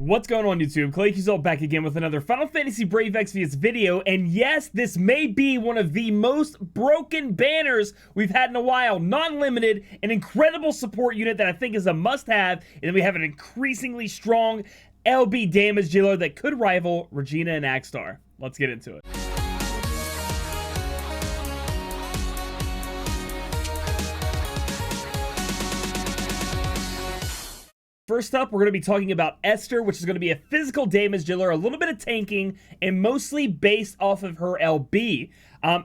What's going on, YouTube? Claic Yuzolt back again with another Final Fantasy Brave Exvius video, and yes, this may be one of the most broken banners we've had in a while. Non-limited, an incredible support unit that I think is a must-have, and then we have an increasingly strong LB damage dealer that could rival Regina and Axstar. Let's get into it. First up, we're going to be talking about Esther, which is going to be a physical damage dealer, a little bit of tanking, and mostly based off of her LB.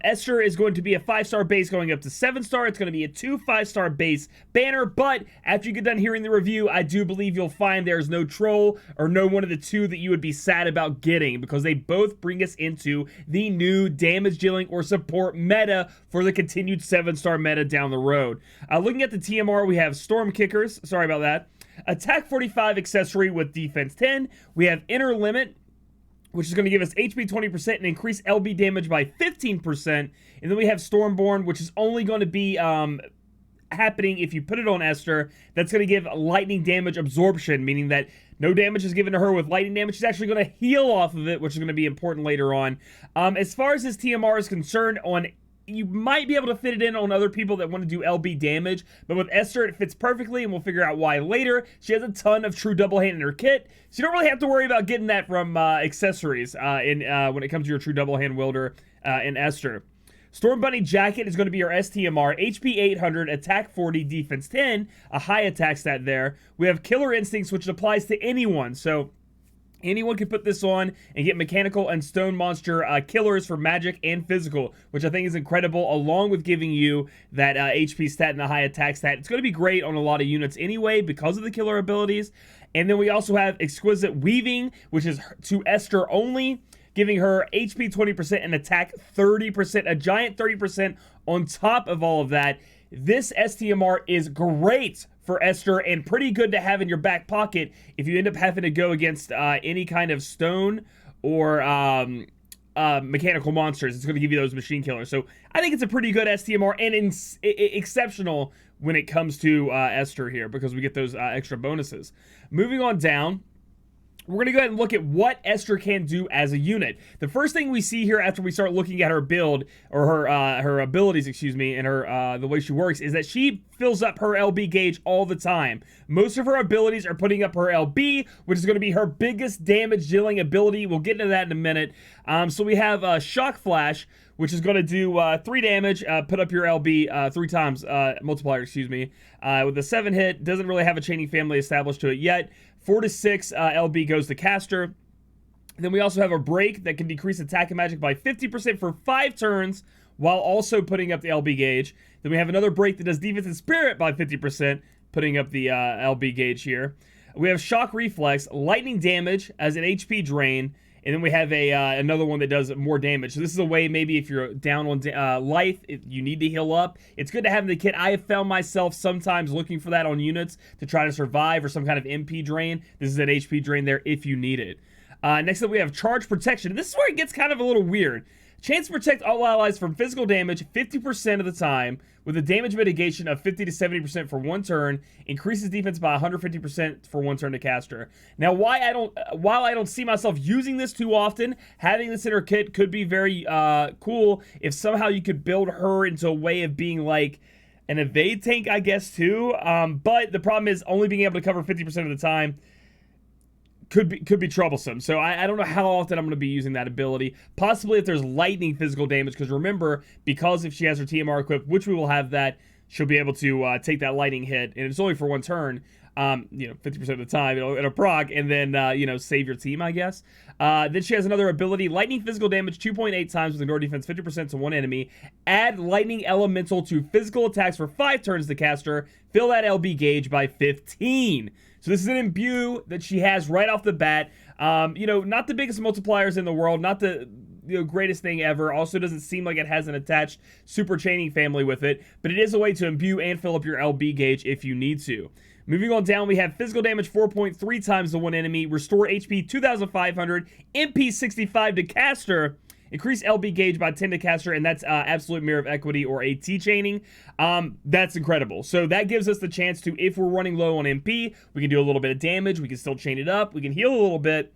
Esther is going to be a 5-star base going up to 7-star. It's going to be a 2 5-star base banner, but after you get done hearing the review, I do believe you'll find there's no troll or no one of the two that you would be sad about getting, because they both bring us into the new damage dealing or support meta for the continued 7-star meta down the road. Looking at the TMR, we have Storm Kickers. Sorry about that. Attack 45 accessory with defense 10. We have Inner Limit, which is going to give us HP 20% and increase LB damage by 15%. And then we have Stormborn, which is only going to be happening if you put it on Esther. That's going to give lightning damage absorption, meaning that no damage is given to her with lightning damage. She's actually going to heal off of it, which is going to be important later on. As far as this TMR is concerned, you might be able to fit it in on other people that want to do LB damage, but with Esther, it fits perfectly, and we'll figure out why later. She has a ton of true double hand in her kit, so you don't really have to worry about getting that from accessories when it comes to your true double hand wielder in Esther. Storm Bunny Jacket is going to be our STMR, HP 800, attack 40, defense 10, a high attack stat there. We have Killer Instincts, which applies to anyone, so anyone can put this on and get mechanical and stone monster killers for magic and physical, which I think is incredible, along with giving you that HP stat and the high attack stat. It's going to be great on a lot of units anyway because of the killer abilities. And then we also have Exquisite Weaving, which is to Esther only, giving her HP 20% and attack 30%, a giant 30% on top of all of that. This STMR is great for Esther and pretty good to have in your back pocket if you end up having to go against any kind of stone or mechanical monsters. It's going to give you those machine killers. So I think it's a pretty good STMR and exceptional when it comes to Esther here, because we get those extra bonuses. Moving on down, we're going to go ahead and look at what Esther can do as a unit. The first thing we see here after we start looking at her build, or her abilities, excuse me, and her the way she works, is that she fills up her LB gauge all the time. Most of her abilities are putting up her LB, which is going to be her biggest damage dealing ability. We'll get into that in a minute. So we have Shock Flash, which is going to do 3 damage, put up your LB 3 times, multiplier, excuse me. With a 7 hit, doesn't really have a chaining family established to it yet. 4 to 6 LB goes to caster. Then we also have a break that can decrease attack and magic by 50% for 5 turns, while also putting up the LB gauge. Then we have another break that does defense and spirit by 50%, putting up the LB gauge here. We have shock reflex, lightning damage as an HP drain, and then we have another one that does more damage. So this is a way, maybe if you're down on life, if you need to heal up, it's good to have in the kit. I have found myself sometimes looking for that on units to try to survive, or some kind of MP drain. This is an HP drain there if you need it. Next up, we have charge protection. This is where it gets kind of a little weird. Chance to protect all allies from physical damage 50% of the time, with a damage mitigation of 50 to 70% for 1 turn, increases defense by 150% for 1 turn to caster. Now, while I don't see myself using this too often, having this in her kit could be very cool if somehow you could build her into a way of being like an evade tank, I guess, too. But the problem is only being able to cover 50% of the time could be troublesome. So I don't know how often I'm going to be using that ability. Possibly if there's lightning physical damage, because remember, because if she has her TMR equipped, which we will have that, she'll be able to take that lightning hit, and it's only for 1 turn, 50% of the time, it'll proc, and then, save your team, I guess. Then she has another ability, lightning physical damage 2.8 times with ignore defense 50% to 1 enemy. Add lightning elemental to physical attacks for 5 turns to caster. Fill that LB gauge by 15. So this is an imbue that she has right off the bat. Not the biggest multipliers in the world, not the greatest thing ever. Also doesn't seem like it has an attached super chaining family with it, but it is a way to imbue and fill up your LB gauge if you need to. Moving on down, we have physical damage 4.3 times to 1 enemy, restore HP 2,500, MP 65 to caster, Increase LB gauge by 10 to caster, and that's absolute mirror of equity or AT chaining. That's incredible. So that gives us the chance to, if we're running low on MP, we can do a little bit of damage. We can still chain it up. We can heal a little bit.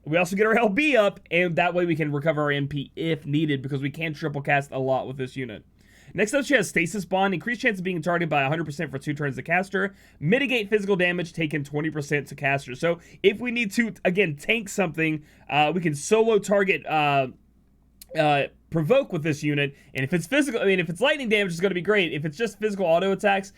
We also get our LB up, and that way we can recover our MP if needed, because we can triple cast a lot with this unit. Next up, she has Stasis Bond. Increased chance of being targeted by 100% for 2 turns to caster. Mitigate physical damage taken 20% to caster. So if we need to, again, tank something, we can solo target provoke with this unit. And if it's physical, I mean, if it's lightning damage, it's going to be great. If it's just physical auto attacks,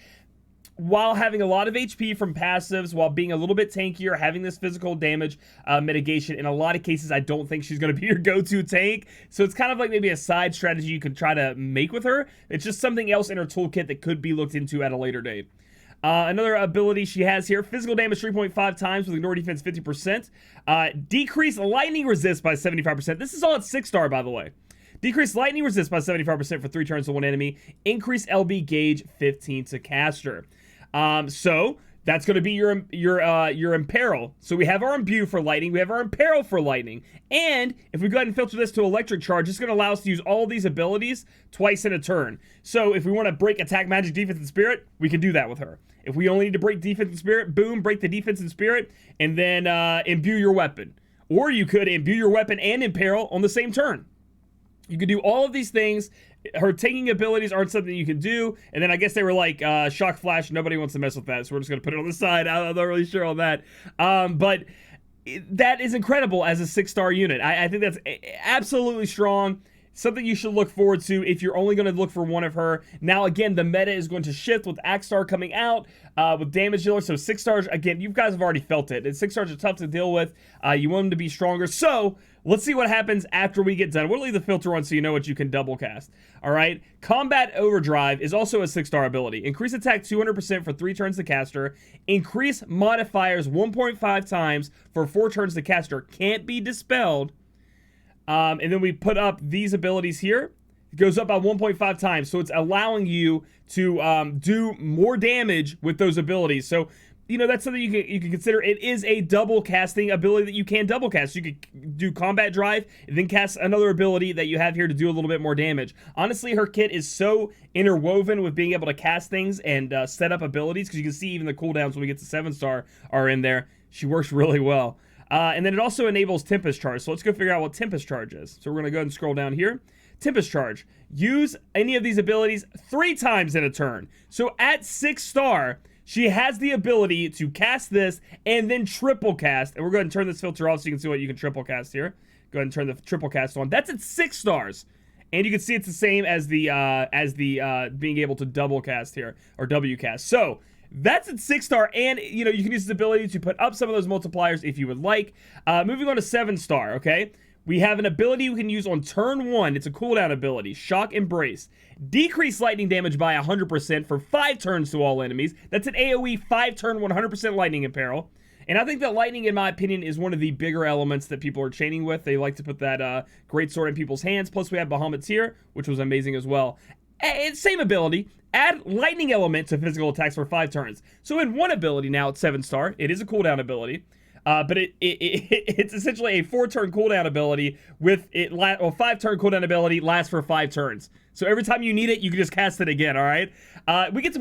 while having a lot of HP from passives, while being a little bit tankier, having this physical damage mitigation, in a lot of cases, I don't think she's going to be your go-to tank. So it's kind of like maybe a side strategy you can try to make with her. It's just something else in her toolkit that could be looked into at a later date. Another ability she has here, physical damage 3.5 times with ignore defense 50%. Decrease lightning resist by 75%. This is all at 6-star, by the way. Decrease lightning resist by 75% for 3 turns to one enemy. Increase LB gauge 15 to caster. So that's going to be your Imperil. So we have our Imbue for lightning. We have our Imperil for lightning. And if we go ahead and filter this to electric charge, it's going to allow us to use all these abilities twice in a turn. So if we want to break attack, magic, defense, and spirit, we can do that with her. If we only need to break defense and spirit, boom, break the defense and spirit, and then imbue your weapon. Or you could imbue your weapon and Imperil on the same turn. You can do all of these things. Her taking abilities aren't something you can do. And then I guess they were like, Shock Flash, nobody wants to mess with that, so we're just going to put it on the side. I'm not really sure on that. But that is incredible as a 6-star unit. I think that's absolutely strong. Something you should look forward to if you're only going to look for one of her. Now, again, the meta is going to shift with Axstar coming out, with Damage Dealer. So 6 stars, again, you guys have already felt it. And 6 stars are tough to deal with. You want them to be stronger. So let's see what happens after we get done. We'll leave the filter on so you know what you can double cast. All right. Combat Overdrive is also a 6-star ability. Increase attack 200% for 3 turns to caster. Increase modifiers 1.5 times for 4 turns to caster. Can't be dispelled. And then we put up these abilities here. It goes up by 1.5 times. So it's allowing you to do more damage with those abilities. So, you know, that's something you can consider. It is a double casting ability that you can double cast. You could do Combat Drive and then cast another ability that you have here to do a little bit more damage. Honestly, her kit is so interwoven with being able to cast things and set up abilities, because you can see even the cooldowns when we get to 7-star are in there. She works really well. And then it also enables Tempest Charge. So let's go figure out what Tempest Charge is. So we're going to go ahead and scroll down here. Tempest Charge. Use any of these abilities 3 times in a turn. So at 6-star, she has the ability to cast this and then triple cast. And we're going to turn this filter off so you can see what you can triple cast here. Go ahead and turn the triple cast on. That's at 6 stars. And you can see it's the same as the being able to double cast here, or W cast. So that's at 6-star, and you know, you can use this ability to put up some of those multipliers if you would like. Moving on to 7-star, okay? We have an ability we can use on turn 1. It's a cooldown ability, Shock Embrace. Decrease lightning damage by 100% for 5 turns to all enemies. That's an AoE 5-turn 100% lightning Imperil. And I think that lightning, in my opinion, is one of the bigger elements that people are chaining with. They like to put that great sword in people's hands. Plus we have Bahamut's here, which was amazing as well. Same ability. Add lightning element to physical attacks for 5 turns. So in one ability now, it's 7-star. It is a cooldown ability. But it's essentially a 4-turn cooldown ability with it. 5-turn cooldown ability lasts for 5 turns. So every time you need it, you can just cast it again. All right. We get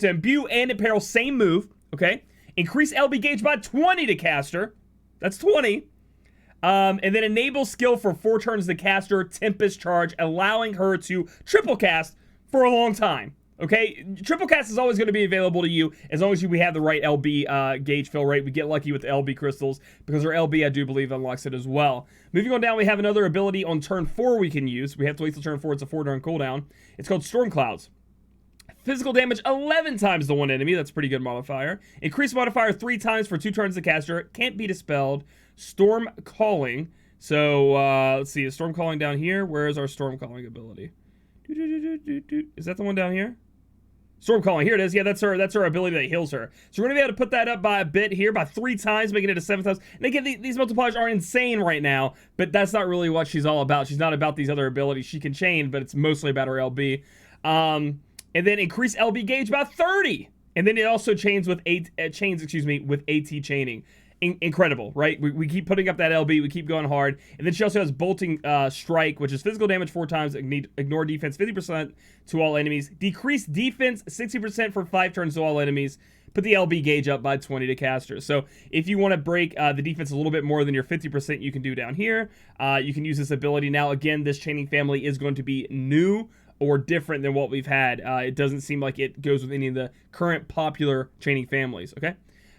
to imbue and imperil, same move. Okay. Increase LB gauge by 20 to caster. That's 20. And then enable skill for 4 turns to caster, Tempest Charge, allowing her to triple cast for a long time. Okay, triple cast is always going to be available to you as long as we have the right LB gauge fill rate. We get lucky with the LB crystals because our LB, I do believe, unlocks it as well. Moving on down, we have another ability on turn 4 we can use. We have to wait till turn 4. It's a 4-turn cooldown. It's called Storm Clouds. Physical damage 11 times to one enemy. That's a pretty good modifier. Increase modifier 3 times for 2 turns to caster. Can't be dispelled. Storm Calling. So, let's see. Is Storm Calling down here? Where is our Storm Calling ability? Is that the one down here? Storm Calling, here it is. Yeah, that's her ability that heals her. So we're going to be able to put that up by a bit here, by 3 times, making it a 7 times. And again, these multipliers are insane right now, but that's not really what she's all about. She's not about these other abilities. She can chain, but it's mostly about her LB. And then increase LB gauge by 30. And then it also chains with with AT chaining. incredible, right? We keep putting up that LB, we keep going hard. And then she also has Bolting Strike, which is physical damage 4 times, ignore defense 50% to all enemies, decrease defense 60% for 5 turns to all enemies, put the LB gauge up by 20 to casters. So if you want to break the defense a little bit more than your 50%, you can do down here. You can use this ability. Now, again, this chaining family is going to be new or different than what we've had. It doesn't seem like it goes with any of the current popular chaining families, okay?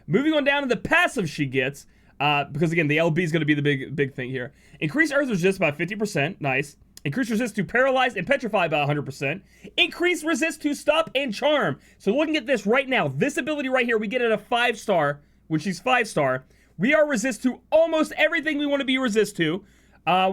Moving on down to the passive she gets, because again, the LB is going to be the big thing here. Increase Earth Resist by 50%, nice. Increase resist to paralyze and petrify by 100%. Increase resist to stop and charm. So looking at this right now, this ability right here, we get it a 5-star, when she's 5-star. We are resist to almost everything we want to be resist to.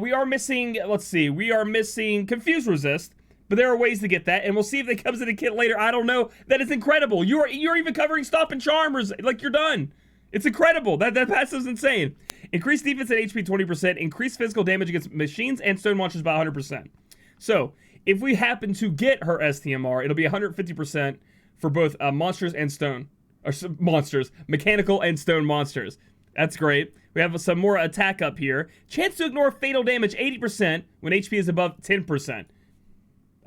We are missing, let's see, we are missing confuse resist. But there are ways to get that, and we'll see if it comes in a kit later. I don't know. That is incredible. You're even covering stop and charm, like you're done. It's incredible. That passive is insane. Increase defense and HP 20%. Increase physical damage against machines and stone monsters by 100%. So if we happen to get her STMR, it'll be 150% for both monsters and stone, or monsters, mechanical and stone monsters. That's great. We have some more attack up here. Chance to ignore fatal damage 80% when HP is above 10%.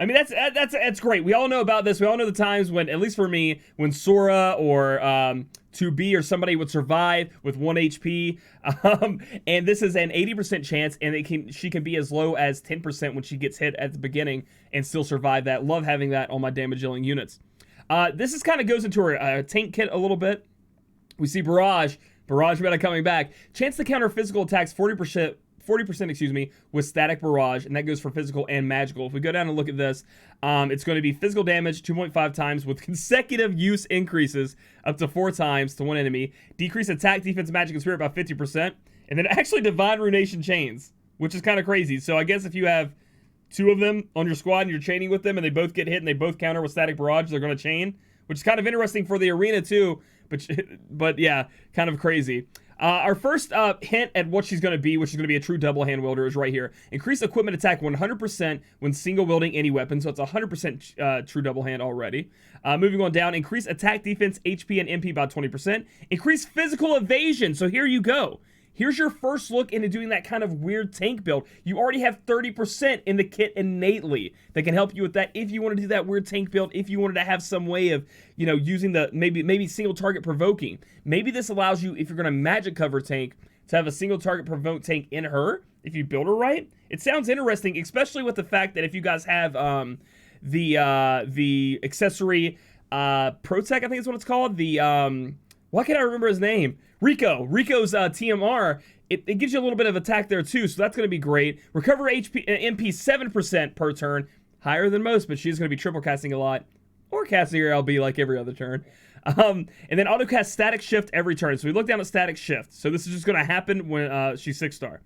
I mean, that's great. We all know about this. We all know the times when, at least for me, when Sora or 2B or somebody would survive with 1 HP. And this is an 80% chance, and she can be as low as 10% when she gets hit at the beginning and still survive that. Love having that on my damage dealing units. This is kind of goes into her tank kit a little bit. We see Barrage meta coming back. Chance to counter physical attacks 40%, excuse me, with static barrage, and that goes for physical and magical. If we go down and look at this, it's going to be physical damage 2.5 times with consecutive use increases up to 4 times to one enemy. Decrease attack, defense, magic, and spirit by 50%. And then actually divine runation chains, which is kind of crazy. So I guess if you have 2 of them on your squad and you're chaining with them and they both get hit and they both counter with static barrage, they're going to chain, which is kind of interesting for the arena too. But yeah, kind of crazy. Our first hint at what she's going to be, which is going to be a true double hand wielder, is right here. Increase equipment attack 100% when single wielding any weapon. So it's 100% true double hand already. Moving on down, increase attack, defense, HP, and MP by 20%. Increase physical evasion. So here you go. Here's your first look into doing that kind of weird tank build. You already have 30% in the kit innately that can help you with that if you want to do that weird tank build, if you wanted to have some way of, you know, using the maybe single target provoking. Maybe this allows you, if you're going to magic cover tank, to have a single target provoke tank in her if you build her right. It sounds interesting, especially with the fact that if you guys have the accessory Protec, I think is what it's called. The why can't I remember his name? Rico's TMR, it gives you a little bit of attack there too, so that's going to be great. Recover HP, MP 7% per turn, higher than most, but she's going to be triple casting a lot, or casting her LB like every other turn. And then auto cast static shift every turn. So we look down at static shift. So this is just going to happen when she's 6-star.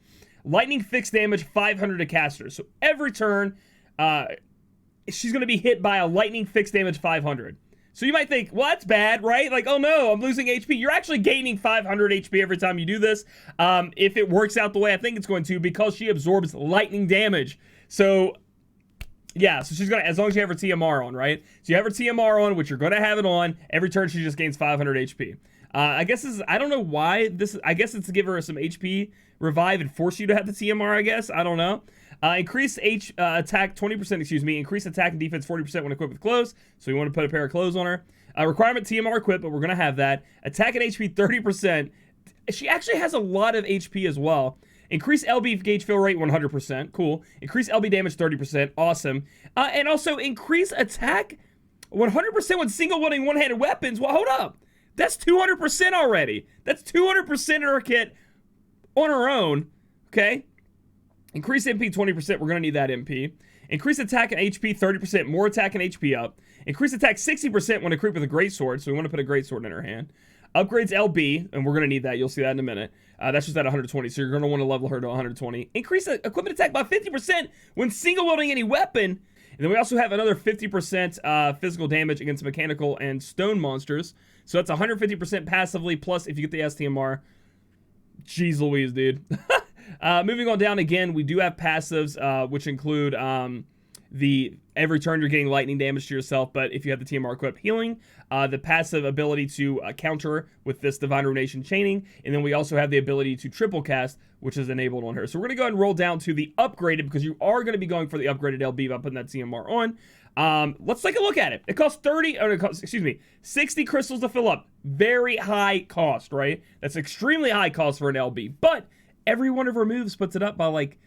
Lightning fixed damage 500 to casters. So every turn, she's going to be hit by a lightning fixed damage 500. So you might think, well, that's bad, right? Like, oh no, I'm losing HP. You're actually gaining 500 HP every time you do this. If it works out the way I think it's going to, because she absorbs lightning damage. So, yeah, so she's going to, as long as you have her TMR on, right? So you have her TMR on, which you're going to have it on. Every turn she just gains 500 HP. I guess this is, I don't know why this is, I guess it's to give her some HP revive and force you to have the TMR, I guess. I don't know. Increase attack 20%, excuse me. Increase attack and defense 40% when equipped with clothes. So we want to put a pair of clothes on her. Requirement TMR equipped, but we're going to have that. Attack and HP 30%. She actually has a lot of HP as well. Increase LB gauge fill rate 100%. Cool. Increase LB damage 30%. Awesome. And also increase attack 100% when single wielding one-handed weapons. Well, hold up. That's 200% already. That's 200% in her kit on her own. Okay. Increase MP 20%, we're going to need that MP. Increase attack and HP 30%, more attack and HP up. Increase attack 60% when equipped with a greatsword, so we want to put a greatsword in her hand. Upgrades LB, and we're going to need that, you'll see that in a minute. That's just at 120, so you're going to want to level her to 120. Increase equipment attack by 50% when single wielding any weapon. And then we also have another 50% physical damage against mechanical and stone monsters. So that's 150% passively, plus if you get the STMR. Jeez Louise, dude. Moving on down again, we do have passives, which include every turn you're getting lightning damage to yourself, but if you have the TMR equipped, healing, the passive ability to counter with this Divine Ruination chaining, and then we also have the ability to triple cast, which is enabled on her. So we're going to go ahead and roll down to the upgraded, because you are going to be going for the upgraded LB by putting that TMR on. Let's take a look at it. It costs 60 crystals to fill up. Very high cost, right? That's extremely high cost for an LB, but every one of her moves puts it up by like,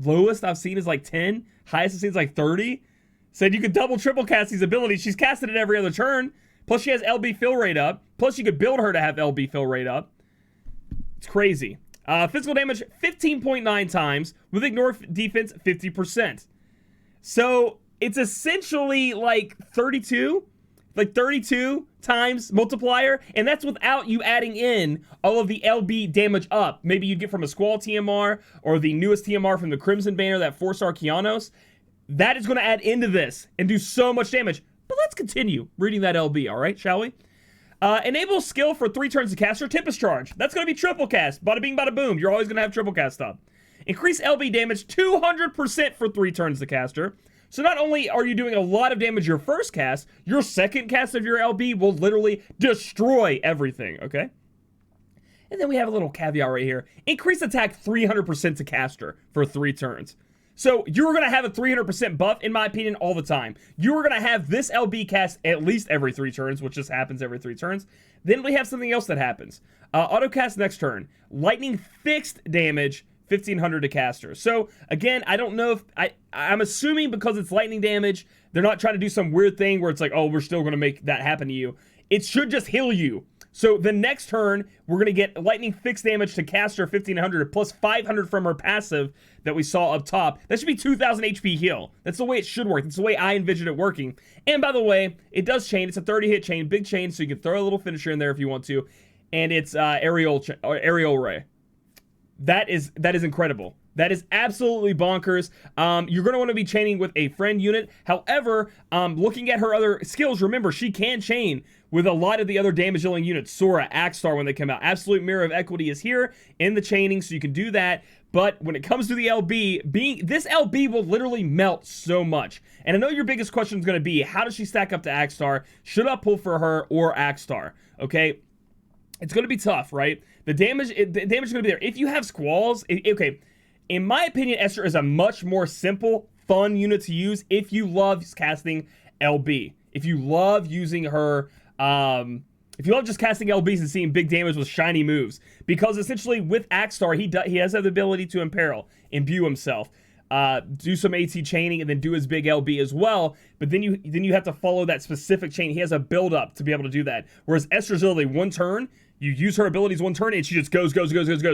lowest I've seen is like 10, highest I've seen is like 30. Said you could double triple cast these abilities. She's casted it every other turn. Plus she has LB fill rate up. Plus you could build her to have LB fill rate up. It's crazy. Physical damage 15.9 times with ignore defense 50%. So it's essentially like 32 times multiplier, and that's without you adding in all of the LB damage up. Maybe you'd get from a Squall TMR or the newest TMR from the Crimson Banner, that 4-star Kianos. That is going to add into this and do so much damage. But let's continue reading that LB, all right, shall we? Enable skill for 3 turns to caster Tempest Charge. That's going to be triple cast. Bada bing, bada boom. You're always going to have triple cast up. Increase LB damage 200% for 3 turns to caster. So not only are you doing a lot of damage your first cast, your second cast of your LB will literally destroy everything, okay? And then we have a little caveat right here. Increase attack 300% to caster for 3 turns. So you're going to have a 300% buff, in my opinion, all the time. You're going to have this LB cast at least every 3 turns, which just happens every 3 turns. Then we have something else that happens. Auto cast next turn. Lightning fixed damage, 1500 to caster. So again, I don't know if I'm assuming because it's lightning damage, they're not trying to do some weird thing where it's like, oh, we're still going to make that happen to you. It should just heal you. So the next turn, we're going to get lightning fixed damage to caster 1500 plus 500 from her passive that we saw up top. That should be 2000 HP heal. That's the way it should work. That's the way I envision it working. And by the way, it does chain. It's a 30 hit chain, big chain, so you can throw a little finisher in there if you want to. And it's aerial ray. That is incredible. That is absolutely bonkers. You're going to want to be chaining with a friend unit. However, looking at her other skills, remember, she can chain with a lot of the other damage dealing units. Sora, Axstar when they come out. Absolute Mirror of Equity is here in the chaining, so you can do that. But when it comes to the LB, this LB will literally melt so much. And I know your biggest question is going to be, how does she stack up to Axstar? Should I pull for her or Axstar? Okay, it's going to be tough, right? The damage is going to be there. If you have Squalls, okay, in my opinion, Esther is a much more simple, fun unit to use if you love casting LB. If you love using her, if you love just casting LBs and seeing big damage with shiny moves. Because essentially with Axstar, he has the ability to imperil, imbue himself, do some AT chaining, and then do his big LB as well. But then you have to follow that specific chain. He has a build up to be able to do that. Whereas Esther Sylvie, one turn, you use her abilities one turn, and she just goes.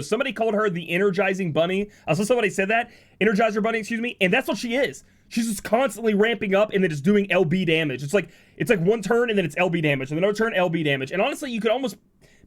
Somebody called her the Energizing Bunny. I saw somebody said that. Energizer Bunny, excuse me. And that's what she is. She's just constantly ramping up and then just doing LB damage. It's like one turn and then it's LB damage. And then another turn, LB damage. And honestly, you could almost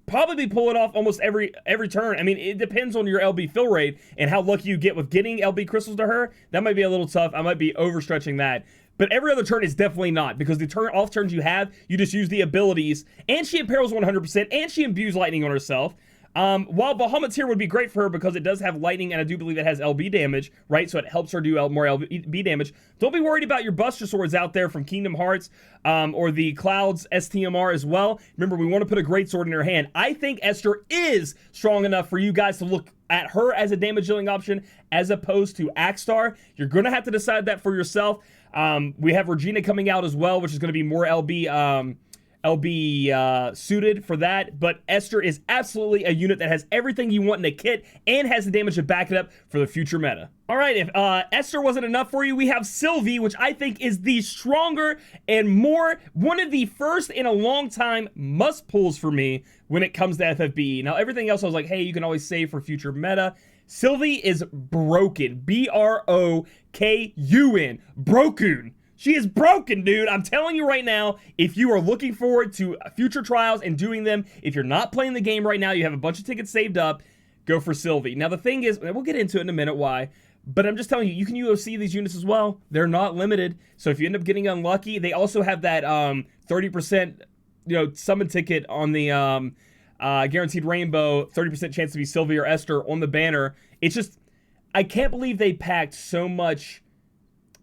probably pull it off almost every turn. I mean, it depends on your LB fill rate and how lucky you get with getting LB crystals to her. That might be a little tough. I might be overstretching that. But every other turn is definitely not, because the off turns you have, you just use the abilities, and she imperils 100%, and she imbues lightning on herself. While Bahamut's would be great for her because it does have lightning, and I do believe it has LB damage, right? So it helps her do more LB damage. Don't be worried about your Buster Swords out there from Kingdom Hearts, or the Clouds STMR as well. Remember, we want to put a great sword in her hand. I think Esther is strong enough for you guys to look at her as a damage dealing option as opposed to Axstar. You're going to have to decide that for yourself. We have Regina coming out as well, which is going to be more LB suited for that. But Esther is absolutely a unit that has everything you want in a kit and has the damage to back it up for the future meta. All right, if Esther wasn't enough for you, we have Sylvie, which I think is the stronger and one of the first in a long time must pulls for me when it comes to FFBE. Now, everything else I was like, hey, you can always save for future meta. Sylvie is broken. Broken. Broken. She is broken, dude. I'm telling you right now, if you are looking forward to future trials and doing them, if you're not playing the game right now, you have a bunch of tickets saved up, go for Sylvie. Now, the thing is, and we'll get into it in a minute why, but I'm just telling you, you can UOC these units as well. They're not limited. So if you end up getting unlucky, they also have that 30% summon ticket on the Guaranteed Rainbow, 30% chance to be Sylvie or Esther on the banner. It's just, I can't believe they packed so much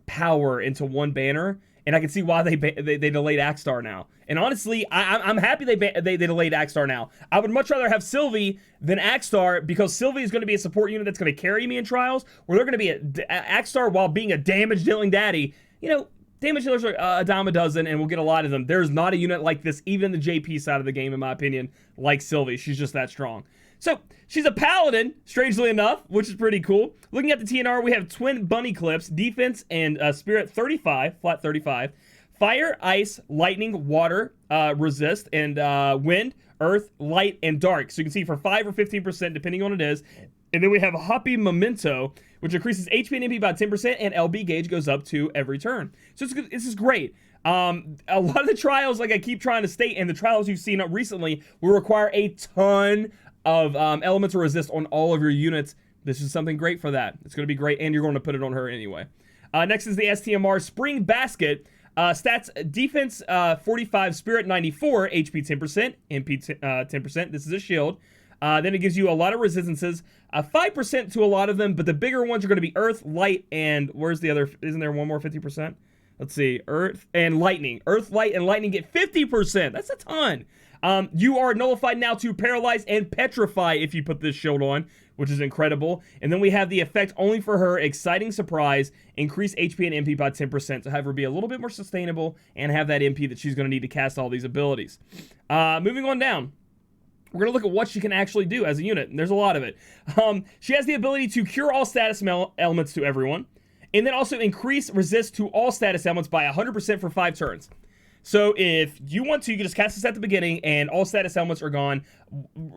power into one banner, and I can see why they delayed Axstar now. And honestly, I'm happy they delayed Axstar now. I would much rather have Sylvie than Axstar, because Sylvie is going to be a support unit that's going to carry me in trials, where they're going to be Axstar while being a damage dealing daddy. You know, damage dealers are a dime a dozen, and we'll get a lot of them. There's not a unit like this, even in the JP side of the game, in my opinion, like Sylvie. She's just that strong. So, she's a paladin, strangely enough, which is pretty cool. Looking at the TNR, we have twin bunny clips, defense and spirit 35, flat 35. Fire, ice, lightning, water, resist, and wind, earth, light, and dark. So you can see for 5 or 15%, depending on what it is. And then we have Hoppy Memento, which increases HP and MP by 10%, and LB gauge goes up to every turn. So this is great. A lot of the trials, like I keep trying to state, and the trials you've seen recently, will require a ton of elemental resist on all of your units. This is something great for that. It's going to be great, and you're going to put it on her anyway. Next is the STMR Spring Basket. Stats, defense 45, spirit 94, HP 10%, MP 10%. This is a shield. Then it gives you a lot of resistances, 5% to a lot of them, but the bigger ones are going to be earth, light, and where's the other? Isn't there one more 50%? Let's see, earth and lightning. Earth, light, and lightning get 50%. That's a ton. You are nullified now to paralyze and petrify if you put this shield on, which is incredible. And then we have the effect only for her, exciting surprise, increase HP and MP by 10% to have her be a little bit more sustainable and have that MP that she's going to need to cast all these abilities. Moving on down. We're going to look at what she can actually do as a unit, and there's a lot of it. She has the ability to cure all status elements to everyone, and then also increase resist to all status elements by 100% for 5 turns. So if you want to, you can just cast this at the beginning, and all status elements are gone,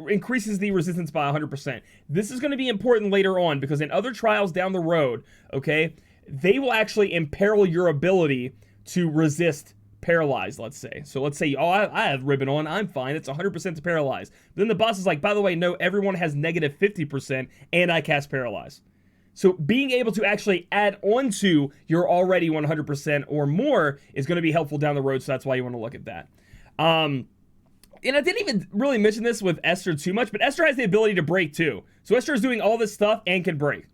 increases the resistance by 100%. This is going to be important later on, because in other trials down the road, okay, they will actually imperil your ability to resist paralyzed, let's say. So let's say, oh, I have ribbon on, I'm fine, it's 100% to paralyze. Then the boss is like, by the way, no, everyone has negative 50%, and I cast paralyze. So being able to actually add on to your already 100% or more is going to be helpful down the road, so that's why you want to look at that. And I didn't even really mention this with Esther too much, but Esther has the ability to break too. So Esther is doing all this stuff and can break.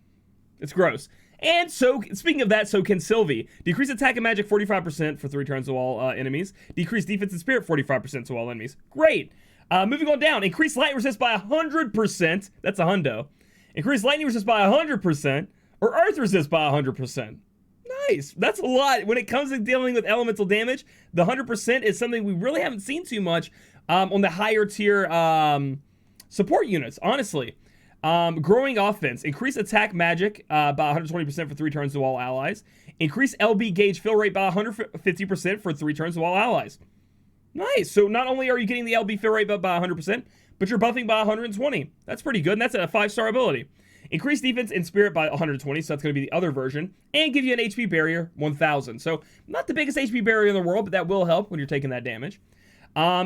It's gross. And so, speaking of that, so can Sylvie. Decrease attack and magic 45% for 3 turns to all enemies. Decrease defense and spirit 45% to all enemies. Great. Moving on down. Increase light resist by 100%. That's a hundo. Increase lightning resist by 100%. Or earth resist by 100%. Nice. That's a lot. When it comes to dealing with elemental damage, the 100% is something we really haven't seen too much on the higher tier support units, honestly. Growing offense. Increase attack magic by 120% for 3 turns to all allies. Increase LB gauge fill rate by 150% for 3 turns to all allies. Nice. So not only are you getting the LB fill rate by 100%, but you're buffing by 120. That's pretty good, and that's a 5-star ability. Increase defense and spirit by 120, so that's going to be the other version. And give you an HP barrier, 1000. So not the biggest HP barrier in the world, but that will help when you're taking that damage.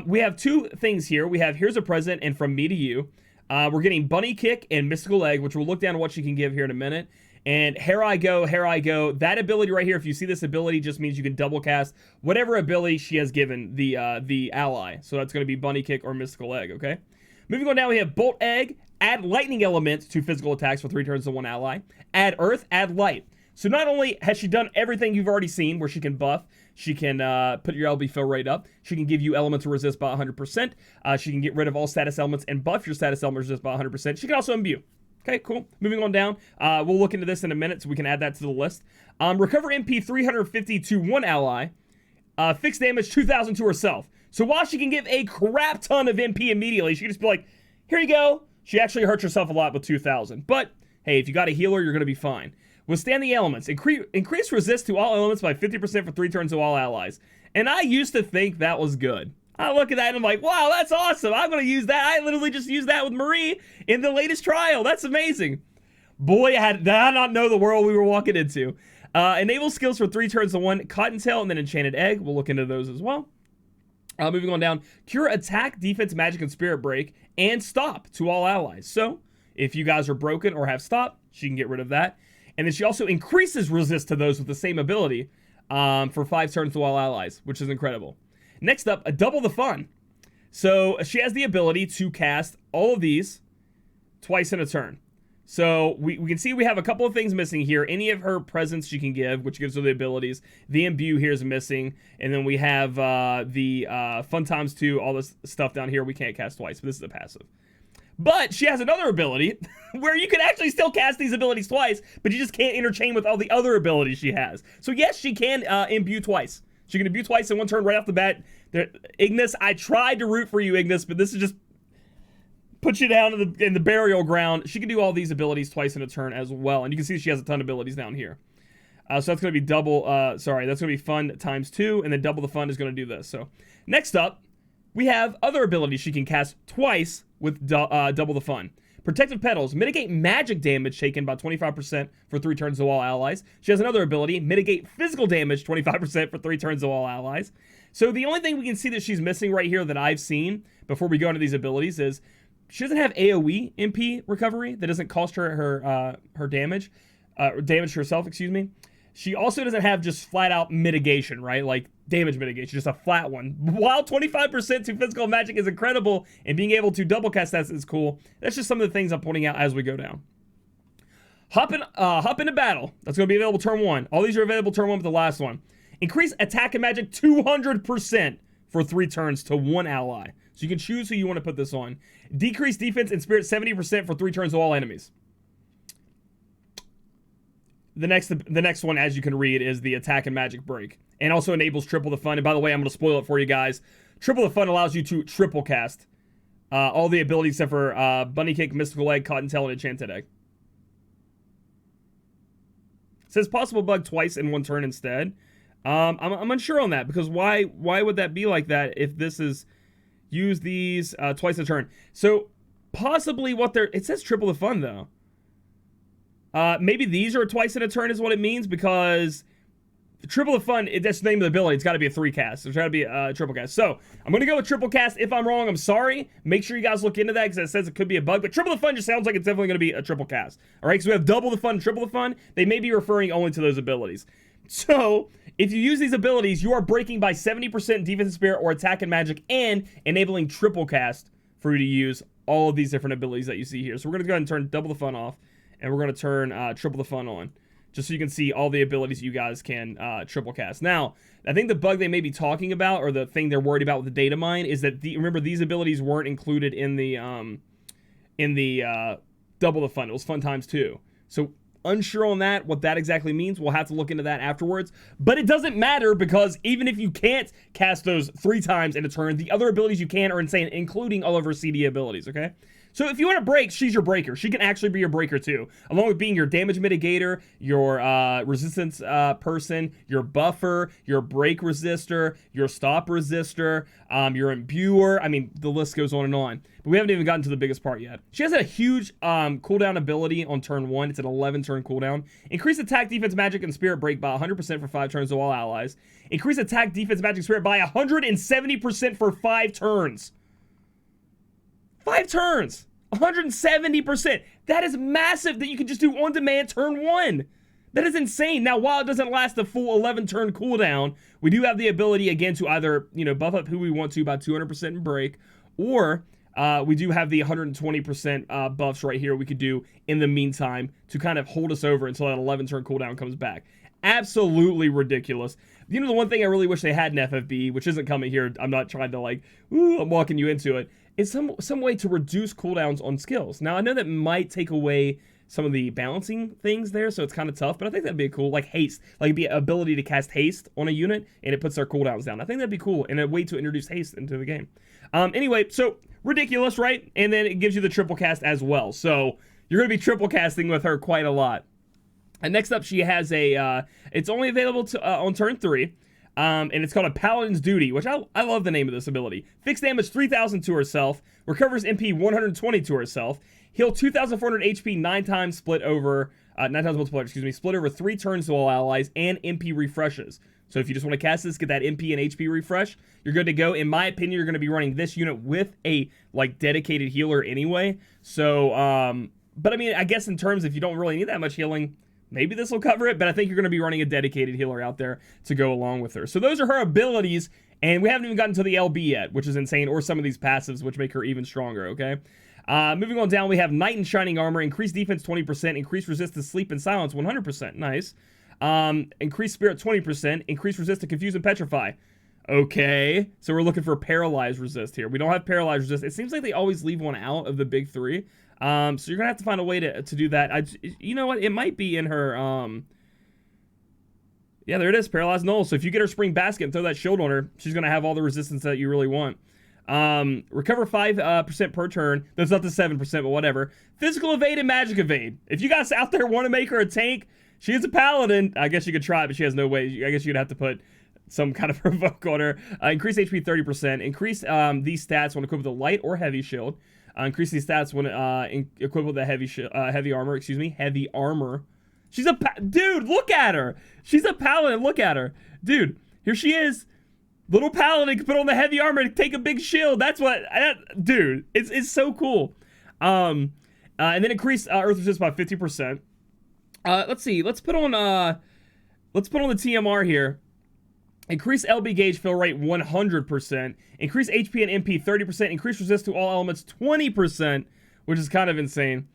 We have 2 things here. We have Here's a Present and From Me to You. We're getting Bunny Kick and Mystical Egg, which we'll look down at what she can give here in a minute. And Here I Go, Here I Go. That ability right here, if you see this ability, just means you can double cast whatever ability she has given the ally. So that's going to be Bunny Kick or Mystical Egg, okay? Moving on down, we have Bolt Egg. Add lightning element to physical attacks for 3 turns to 1 ally. Add earth, add light. So not only has she done everything you've already seen, where she can buff, she can put your LB fill rate up, she can give you elemental resist by 100%, she can get rid of all status elements and buff your status element resist by 100%. She can also imbue. Okay, cool. Moving on down, we'll look into this in a minute so we can add that to the list. Recover MP 350 to 1 ally. Fixed damage 2000 to herself. So while she can give a crap ton of MP immediately, she can just be like, here you go. She actually hurts herself a lot with 2,000. But, hey, if you got a healer, you're going to be fine. Withstand the elements. Increase resist to all elements by 50% for 3 turns to all allies. And I used to think that was good. I look at that and I'm like, wow, that's awesome. I'm going to use that. I literally just used that with Marie in the latest trial. That's amazing. Boy, did I not know the world we were walking into. Enable skills for 3 turns to 1 Cottontail and then Enchanted Egg. We'll look into those as well. Moving on down, cure attack, defense, magic, and spirit break, and stop to all allies. So, if you guys are broken or have stop, she can get rid of that. And then she also increases resist to those with the same ability for 5 turns to all allies, which is incredible. Next up, double the fun. So, she has the ability to cast all of these twice in a turn. So we can see we have a couple of things missing here. Any of her presents she can give, which gives her the abilities. The imbue here is missing. And then we have the fun times 2, all this stuff down here we can't cast twice, but this is a passive. But she has another ability where you can actually still cast these abilities twice, but you just can't interchain with all the other abilities she has. So yes, she can imbue twice. She can imbue twice in one turn right off the bat. Ignis, I tried to root for you, Ignis, but this is just put you down in the burial ground. She can do all these abilities twice in a turn as well. And you can see she has a ton of abilities down here. So that's going to be double, that's going to be fun times 2, and then double the fun is going to do this. So next up, we have other abilities she can cast twice with double the fun. Protective Petals, mitigate magic damage taken by 25% for 3 turns to all allies. She has another ability, mitigate physical damage 25% for 3 turns to all allies. So the only thing we can see that she's missing right here that I've seen before we go into these abilities is she doesn't have AoE MP recovery. That doesn't cost her her damage, damage to herself, excuse me. She also doesn't have just flat out mitigation, right? Like damage mitigation, just a flat one. While 25% to physical magic is incredible, and being able to double cast that is cool, that's just some of the things I'm pointing out as we go down. Hop into battle. That's going to be available turn 1. All these are available turn 1 with the last one. Increase attack and magic 200% for 3 turns to 1 ally. So you can choose who you want to put this on. Decrease defense and spirit 70% for 3 turns to all enemies. The next one, as you can read, is the attack and magic break. And also enables triple the fun. And by the way, I'm going to spoil it for you guys. Triple the fun allows you to triple cast all the abilities except for Bunny Cake, Mystical Egg, Cottontail, and Enchanted Egg. It says possible bug twice in 1 turn instead. I'm unsure on that, because why would that be like that if this is use these twice a turn? So possibly what they're, it says triple the fun though. Maybe these are twice in a turn is what it means, because triple the fun, that's the name of the ability. It's got to be a 3 cast. There's got to be a triple cast. So I'm going to go with triple cast. If I'm wrong, I'm sorry. Make sure you guys look into that, because it says it could be a bug. But triple the fun just sounds like it's definitely going to be a triple cast. All right, so we have double the fun, triple the fun. They may be referring only to those abilities. So if you use these abilities, you are breaking by 70% defense and spirit or attack and magic, and enabling triple cast for you to use all of these different abilities that you see here. So we're going to go ahead and turn double the fun off, and we're going to turn triple the fun on, just so you can see all the abilities you guys can triple cast. Now, I think the bug they may be talking about, or the thing they're worried about with the data mine, is that remember, these abilities weren't included in the double the fun. It was fun times 2. So unsure on that, what that exactly means. We'll have to look into that afterwards. But it doesn't matter, because even if you can't cast those 3 times in a turn, the other abilities you can are insane, including all of her CD abilities, okay? So if you want to break, she's your breaker. She can actually be your breaker too, along with being your damage mitigator, your resistance person, your buffer, your break resistor, your stop resistor, your imbuer. I mean, the list goes on and on. But we haven't even gotten to the biggest part yet. She has a huge cooldown ability on turn 1. It's an 11 turn cooldown. Increase attack, defense, magic, and spirit break by 100% for 5 turns to all allies. Increase attack, defense, magic, spirit by 170% for 5 turns. 5 turns, 170%. That is massive that you can just do on demand turn 1. That is insane. Now, while it doesn't last the full 11 turn cooldown, we do have the ability again to either, buff up who we want to by 200% in break, or we do have the 120% buffs right here we could do in the meantime to kind of hold us over until that 11 turn cooldown comes back. Absolutely ridiculous. The one thing I really wish they had in FFBE, which isn't coming here, I'm not trying to I'm walking you into it, is some way to reduce cooldowns on skills. Now, I know that might take away some of the balancing things there, so it's kind of tough, but I think that'd be cool, like haste, like the ability to cast haste on a unit, and it puts their cooldowns down. I think that'd be cool, and a way to introduce haste into the game. Anyway, so ridiculous, right? And then it gives you the triple cast as well, so you're going to be triple casting with her quite a lot. And next up, she has a, it's only available to on turn 3. And it's called a Paladin's Duty, which I love the name of this ability. Fixed damage 3,000 to herself, recovers MP 120 to herself, heal 2,400 HP 9 times split over, 9 times multiplier, split over 3 turns to all allies, and MP refreshes. So if you just want to cast this, get that MP and HP refresh, you're good to go. In my opinion, you're going to be running this unit with a, dedicated healer anyway. So, but I mean, I guess in terms, if you don't really need that much healing, maybe this will cover it, but I think you're going to be running a dedicated healer out there to go along with her. So those are her abilities, and we haven't even gotten to the LB yet, which is insane, or some of these passives, which make her even stronger, okay? Moving on down, we have Knight in Shining Armor, increased defense 20%, increased resist to sleep and silence 100%. Nice. Increased spirit 20%, increased resist to confuse and petrify. Okay, so we're looking for paralyzed resist here. We don't have paralyzed resist. It seems like they always leave one out of the big three. So you're gonna have to find a way to do that. You know what? It might be in her. Yeah, there it is, paralyzed null. So if you get her spring basket and throw that shield on her, she's gonna have all the resistance that you really want. Recover 5% per turn. That's up to 7%, but whatever. Physical evade and magic evade. If you guys out there want to make her a tank, she is a paladin. I guess you could try it, but she has no way. I guess you'd have to put some kind of provoke on her. Increase HP 30%. Increase these stats when equipped with a light or heavy shield. Increase these stats when equipped with a heavy armor. Excuse me, heavy armor. She's a dude. Look at her. She's a paladin. Look at her, dude. Here she is. Little paladin can put on the heavy armor and take a big shield. That's what, dude. It's so cool. And then increase earth resist by 50%. Let's see. Let's put on the TMR here. Increase LB gauge fill rate 100%. Increase HP and MP 30%. Increase resist to all elements 20%, which is kind of insane.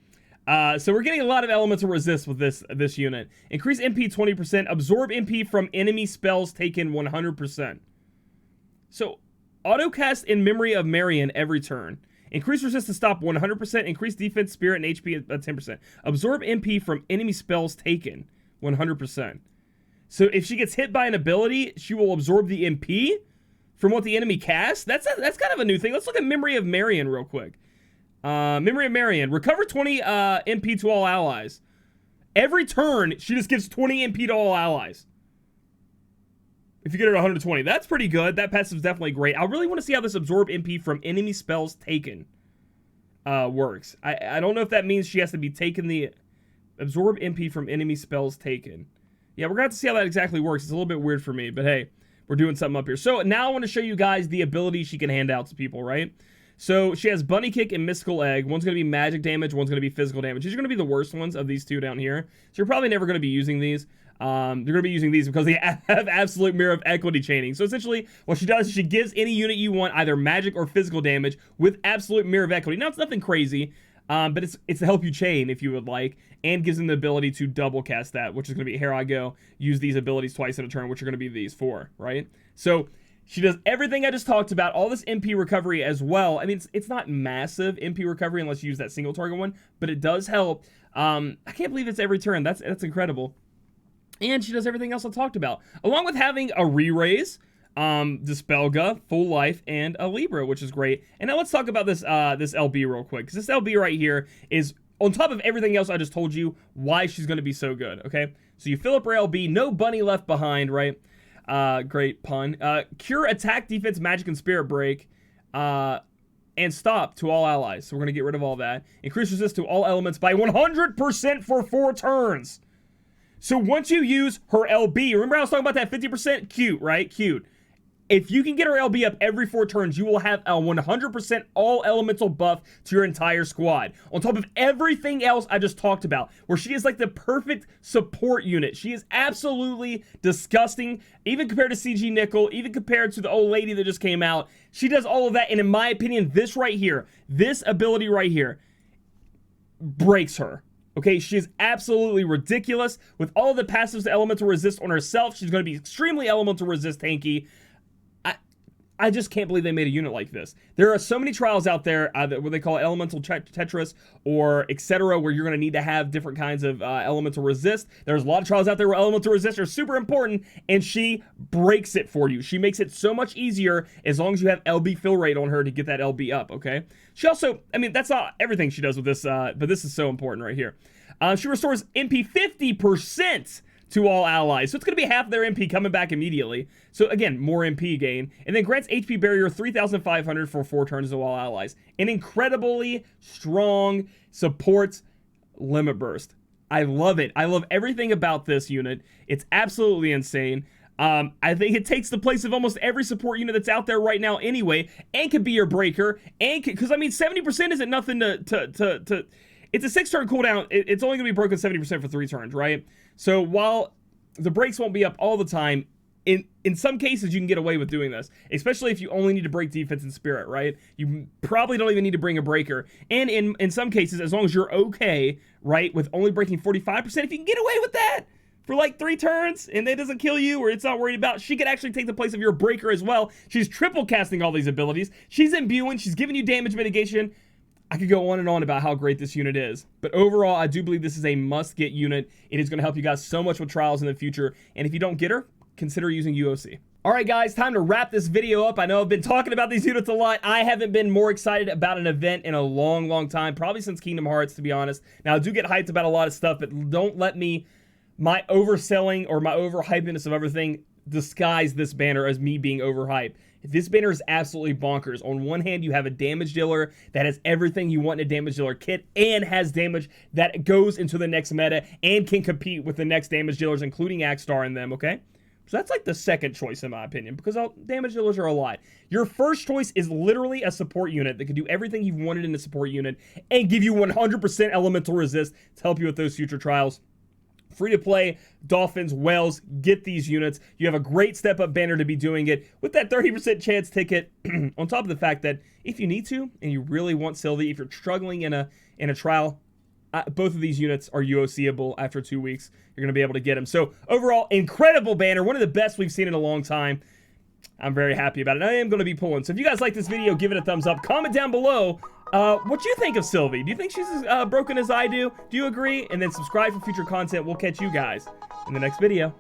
So we're getting a lot of elemental resist with this unit. Increase MP 20%. Absorb MP from enemy spells taken 100%. So autocast in Memory of Marion every turn. Increase resist to stop 100%. Increase defense, spirit, and HP at 10%. Absorb MP from enemy spells taken 100%. So if she gets hit by an ability, she will absorb the MP from what the enemy casts. That's kind of a new thing. Let's look at Memory of Marion real quick. Memory of Marion. Recover 20 MP to all allies. Every turn, she just gives 20 MP to all allies. If you get her to 120. That's pretty good. That passive is definitely great. I really want to see how this absorb MP from enemy spells taken works. I don't know if that means she has to be taken the absorb MP from enemy spells taken. Yeah, we're going to have to see how that exactly works. It's a little bit weird for me, but hey, we're doing something up here. So now I want to show you guys the ability she can hand out to people, right? So she has Bunny Kick and Mystical Egg. One's going to be magic damage, one's going to be physical damage. These are going to be the worst ones of these two down here. So you're probably never going to be using these. They're going to be using these because they have absolute Mirror of Equity chaining. So essentially, what she does is she gives any unit you want either magic or physical damage with absolute Mirror of Equity. Now, it's nothing crazy, but it's to help you chain if you would like, and gives them the ability to double cast that, which is going to be, here I go, use these abilities twice in a turn, which are going to be these four, right? So she does everything I just talked about, all this MP recovery as well. I mean, it's not massive MP recovery unless you use that single target one, but it does help. I can't believe it's every turn. That's incredible. And she does everything else I talked about, along with having a re-raise, Dispelga, Full Life, and a Libra, which is great. And now let's talk about this this LB real quick, because this LB right here is, on top of everything else I just told you, why she's going to be so good, okay? So you fill up her LB, no bunny left behind, right? Great pun. Cure attack, defense, magic, and spirit break, and stop to all allies. So we're going to get rid of all that. Increase resist to all elements by 100% for 4 turns. So once you use her LB, remember I was talking about that 50%? Cute, right? Cute. If you can get her LB up every 4 turns, you will have a 100% all elemental buff to your entire squad. On top of everything else I just talked about, where she is like the perfect support unit. She is absolutely disgusting, even compared to CG Nickel, even compared to the old lady that just came out. She does all of that, and in my opinion, this right here, this ability right here, breaks her. Okay, she is absolutely ridiculous. With all of the passives to elemental resist on herself, she's going to be extremely elemental resist tanky. I just can't believe they made a unit like this. There are so many trials out there, what they call elemental Tetris or etc., where you're going to need to have different kinds of elemental resist. There's a lot of trials out there where elemental resist are super important, and she breaks it for you. She makes it so much easier as long as you have LB fill rate on her to get that LB up, okay? She also, I mean, that's not everything she does with this, but this is so important right here. She restores MP 50% to all allies. So it's going to be half their MP coming back immediately. So again, more MP gain. And then grants HP barrier 3,500 for 4 turns to all allies. An incredibly strong supports limit burst. I love it. I love everything about this unit. It's absolutely insane. I think it takes the place of almost every support unit that's out there right now anyway, and could be your breaker. And because I mean, 70% isn't nothing to it's a 6-turn cooldown. It's only going to be broken 70% for 3 turns, right? So while the breaks won't be up all the time, in some cases, you can get away with doing this, especially if you only need to break defense and spirit, right? You probably don't even need to bring a breaker. And in some cases, as long as you're okay, right, with only breaking 45%, if you can get away with that for like 3 turns and that doesn't kill you or it's not worried about, she could actually take the place of your breaker as well. She's triple casting all these abilities. She's imbuing, she's giving you damage mitigation. I could go on and on about how great this unit is. But overall, I do believe this is a must-get unit. It is going to help you guys so much with trials in the future. And if you don't get her, consider using UOC. All right, guys, time to wrap this video up. I know I've been talking about these units a lot. I haven't been more excited about an event in a long, long time, probably since Kingdom Hearts, to be honest. Now, I do get hyped about a lot of stuff, but don't let my overselling or my overhypedness of everything disguise this banner as me being overhyped. This banner is absolutely bonkers. On one hand, you have a damage dealer that has everything you want in a damage dealer kit and has damage that goes into the next meta and can compete with the next damage dealers, including Axstar in them, okay? So that's like the second choice in my opinion, because damage dealers are a lot. Your first choice is literally a support unit that can do everything you've wanted in a support unit and give you 100% elemental resist to help you with those future trials. Free to play, Dolphins, Whales, get these units. You have a great step up banner to be doing it with that 30% chance ticket. On top of the fact that if you need to and you really want Sylvie, if you're struggling in a trial, both of these units are UOC-able after 2 weeks. You're going to be able to get them. So overall, incredible banner. One of the best we've seen in a long time. I'm very happy about it. I am going to be pulling. So if you guys like this video, give it a thumbs up. Comment down below what you think of Sylvie. Do you think she's as broken as I do? Do you agree? And then subscribe for future content. We'll catch you guys in the next video.